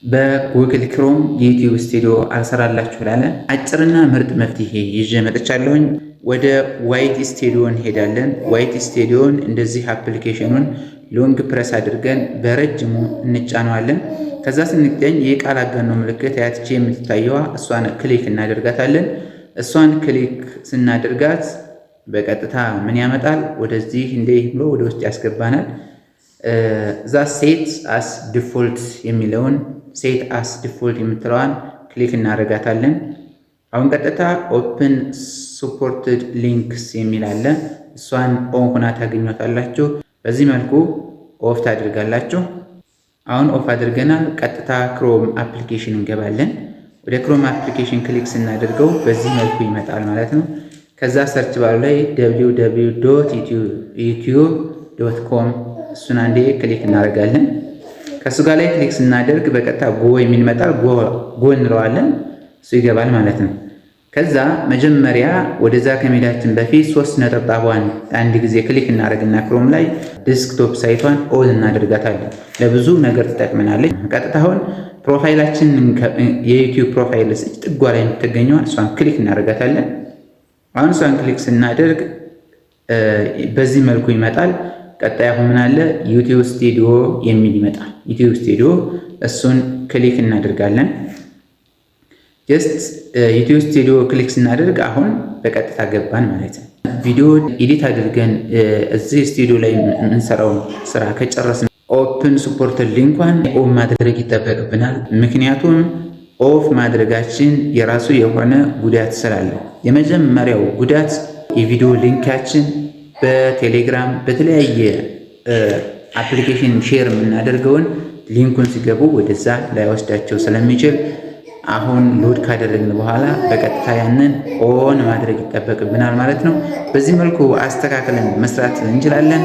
በጉግል ክሮም የዩቲዩብ ስቱዲዮ አልሰራላችሁ ላለ አጭርና ምርጥ መፍትሄ ይዤ መጥቻለሁኝ። ወደ ዋይት ስቱዲዮ እንሄዳለን። ዋይት ስቱዲዮን እንደዚህ አፕሊኬሽኑን ሎንግ ፕረስ አድርገን በረጅሙ እንጫነዋለን። ከዛ ስንገኝ የቃል አጋኖ ምልክት ያትቼ የምትታየዋ እሷን ክሊክ እናደርጋታለን። እሷን ክሊክ ስናደርጋት በቀጥታ ምን ያመጣል? ወደዚህ እንደ ብሎ ወደ ውስጥ ያስገባናል። እዛ ሴት አስ ዲፎልት የሚለውን ሴት አስ ዲፎልት የምትለዋን ክሊክ እናደርጋታለን። አሁን ቀጥታ ኦፕን ሰፖርትድ ሊንክስ የሚል አለ። እሷን ኦን ሆና ታገኟታላችሁ። በዚህ መልኩ ኦፍ ታደርጋላችሁ። አሁን ኦፍ አድርገናል። ቀጥታ ክሮም አፕሊኬሽን እንገባለን። ወደ ክሮም አፕሊኬሽን ክሊክ ስናደርገው በዚህ መልኩ ይመጣል ማለት ነው። ከዛ ሰርች ባሩ ላይ www.youtube.com እሱን አንዴ ክሊክ እናደርጋለን። ከሱ ጋር ላይ ክሊክ ስናደርግ በቀጥታ ጎ የሚል ይመጣል። ጎ እንለዋለን። እሱ ይገባል ማለት ነው። ከዛ መጀመሪያ ወደዛ ከመሄዳችን በፊት 3 ነጠብጣቧን አንድ ጊዜ ክሊክ እናደርግና ክሮም ላይ ዲስክቶፕ ሳይቷን ኦን እናደርጋታለን። ለብዙ ነገር ትጠቅመናለች። ቀጥታ አሁን ፕሮፋይላችን የዩቲዩብ ፕሮፋይል ጥጓ ላይ የምትገኘዋን እሷን ክሊክ እናደርጋታለን። አሁን እሷን ክሊክ ስናደርግ በዚህ መልኩ ይመጣል። ቀጣይ አሁን ምን አለ? ዩቲዩብ ስቱዲዮ የሚል ይመጣል። ዩቲዩብ ስቱዲዮ እሱን ክሊክ እናደርጋለን። ጀስት ዩቲዩብ ስቱዲዮ ክሊክ ስናደርግ አሁን በቀጥታ ገባን ማለት ነው። ቪዲዮ ኤዲት አድርገን እዚህ ስቱዲዮ ላይ የምንሰራውን ስራ ከጨረስን ኦፕን ሰፖርት ሊንኳን ኦን ማድረግ ይጠበቅብናል። ምክንያቱም ኦፍ ማድረጋችን የራሱ የሆነ ጉዳት ስላለው፣ የመጀመሪያው ጉዳት የቪዲዮ ሊንካችን በቴሌግራም በተለያየ አፕሊኬሽን ሼር የምናደርገውን ሊንኩን ሲገቡ ወደዛ ላይወስዳቸው ስለሚችል አሁን ሎድ ካደረግን በኋላ በቀጥታ ያንን ኦን ማድረግ ይጠበቅብናል ማለት ነው። በዚህ መልኩ አስተካክለን መስራት እንችላለን።